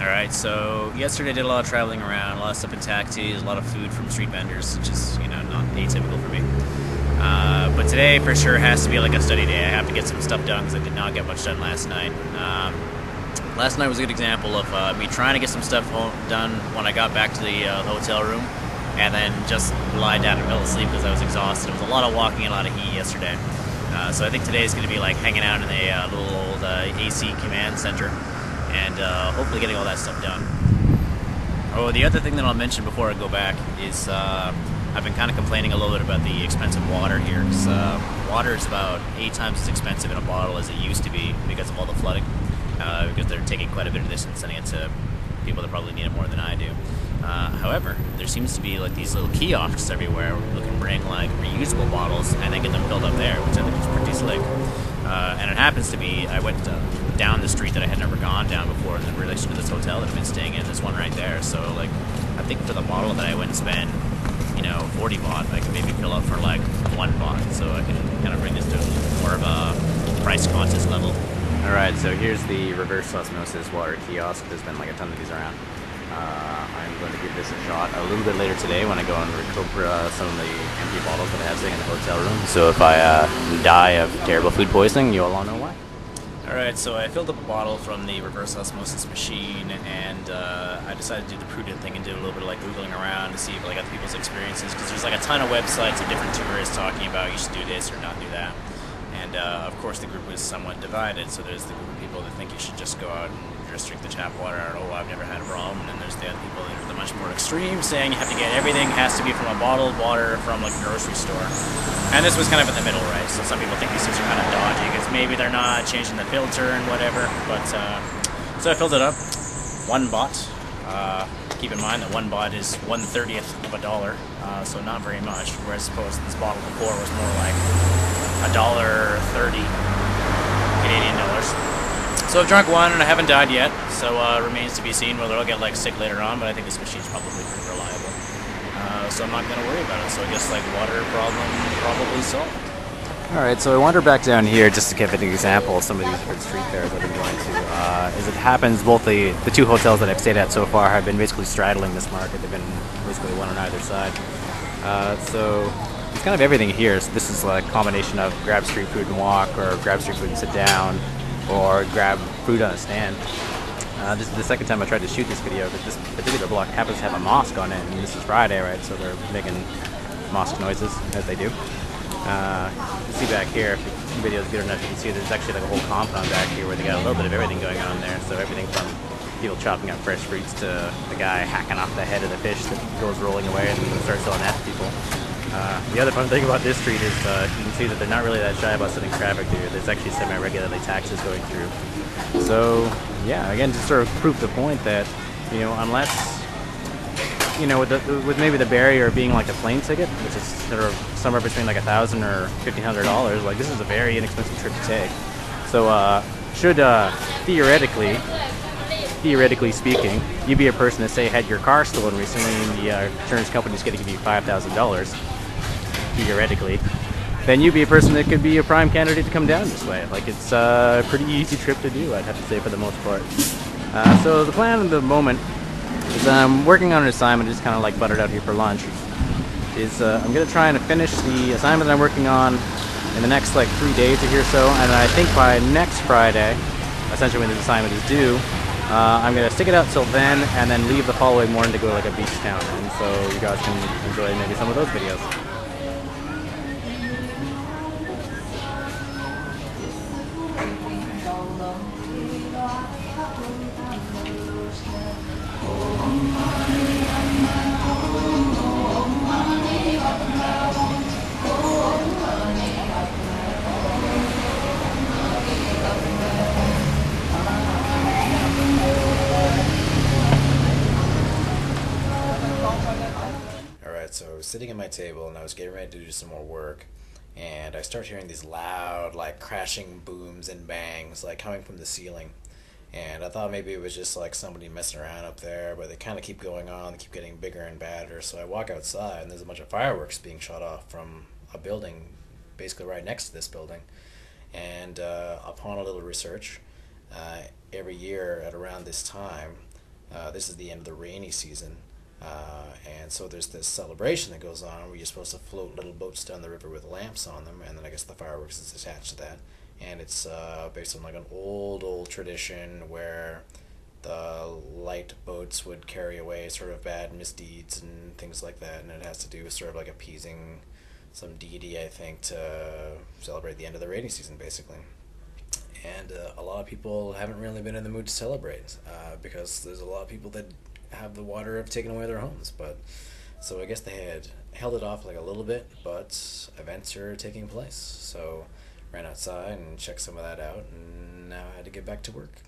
Alright, so yesterday I did a lot of traveling around, a lot of stuff in taxis, a lot of food from street vendors, which is, not atypical for me. But today for sure has to be like a study day. I have to get some stuff done because I did not get much done last night. Last night was a good example of me trying to get some stuff done when I got back to the hotel room, and then just lie down and fell asleep because I was exhausted. It was a lot of walking and a lot of heat yesterday. So I think today is going to be like hanging out in a little old AC command center and hopefully getting all that stuff done. Oh, the other thing that I'll mention before I go back is I've been kind of complaining a little bit about the expensive water here. Cause, water is about 8 times as expensive in a bottle as it used to be because of all the flooding. Because they're taking quite a bit of this and sending it to people that probably need it more than I do. However, there seems to be like these little kiosks everywhere who can bring like reusable bottles and then get them filled up there, which I think is pretty slick. And it happens to be, I went down the street that I had never gone down before in relation to this hotel that I've been staying in. There's one right there. So like, I think for the bottle that I went and spend, 40 baht, I can maybe fill up for like 1 baht. So I can kind of bring this to more of a price conscious level. Alright, so here's the reverse osmosis water kiosk. There's been like a ton of these around. I'm going to give this a shot a little bit later today when I go and recover some of the empty bottles that I have sitting in the hotel room. So if I die of terrible food poisoning, you'll all know why. Alright, so I filled up a bottle from the reverse osmosis machine, and I decided to do the prudent thing and do a little bit of like Googling around to see if like other people's experiences, because there's like a ton of websites of different tourists talking about you should do this or not do that. And of course the group was somewhat divided, so there's the group of people that think you should just go out and just drink the tap water, or oh, I've never had a problem, and then there's the other people that are the much more extreme, saying you have to get everything has to be from a bottled water from like a grocery store. And this was kind of in the middle, right? So some people think these things are kind of dodgy because maybe they're not changing the filter and whatever, but so I filled it up, 1 baht. Keep in mind that 1 baht is 1/30th of a dollar, so not very much, whereas suppose this bottle before was more like $1.30 Canadian dollars. So I've drunk one and I haven't died yet, so remains to be seen whether I'll get like sick later on, but I think this machine's probably pretty reliable. So I'm not going to worry about it, so I guess like water problem probably solved. Alright, so I wander back down here just to give an example of some of these different street fairs I've been going to. As it happens, both the 2 hotels that I've stayed at so far have been basically straddling this market. They've been basically one on either side. So it's kind of everything here. So this is like a combination of grab street food and walk, or grab street food and sit down, or grab food on a stand. This is the second time I tried to shoot this video, but this particular block happens to have a mosque on it, and this is Friday, right? So they're making mosque noises, as they do. You see back here, if the video is good enough, you can see there's actually like a whole compound back here where they got a little bit of everything going on there. So everything from people chopping up fresh fruits to the guy hacking off the head of the fish that goes rolling away and starts selling that to people. The other fun thing about this street is you can see that they're not really that shy about sending traffic through. There's actually semi-regularly taxis going through. So yeah, again, to sort of prove the point that, unless, with maybe the barrier being like the plane ticket, which is sort of somewhere between like $1,000 or $1,500, like this is a very inexpensive trip to take. So should theoretically speaking, you be a person that say had your car stolen recently and the insurance company's going to give you $5,000, theoretically, then you'd be a person that could be a prime candidate to come down this way. Like it's a pretty easy trip to do, I'd have to say, for the most part. So the plan at the moment is I'm working on an assignment, just kind of like buttered out here for lunch, is I'm going to try and finish the assignment that I'm working on in the next like 3 days or here so, and I think by next Friday, essentially when this assignment is due, I'm going to stick it out till then and then leave the following morning to go to like a beach town, and so you guys can enjoy maybe some of those videos. Alright, so I was sitting at my table and I was getting ready to do some more work, and I start hearing these loud, like crashing booms and bangs, like coming from the ceiling. And I thought maybe it was just like somebody messing around up there, but they kind of keep going on, they keep getting bigger and badder. So I walk outside and there's a bunch of fireworks being shot off from a building basically right next to this building. And upon a little research, every year at around this time, This is the end of the rainy season, and so there's this celebration that goes on where you're supposed to float little boats down the river with lamps on them, and then I guess the fireworks is attached to that. And it's based on like an old tradition where the light boats would carry away sort of bad misdeeds and things like that, and it has to do with sort of like appeasing some deity, I think, to celebrate the end of the rainy season, basically. And a lot of people haven't really been in the mood to celebrate because there's a lot of people that have the water have taken away their homes. But so I guess they had held it off like a little bit, but events are taking place. So ran outside and checked some of that out, and now I had to get back to work.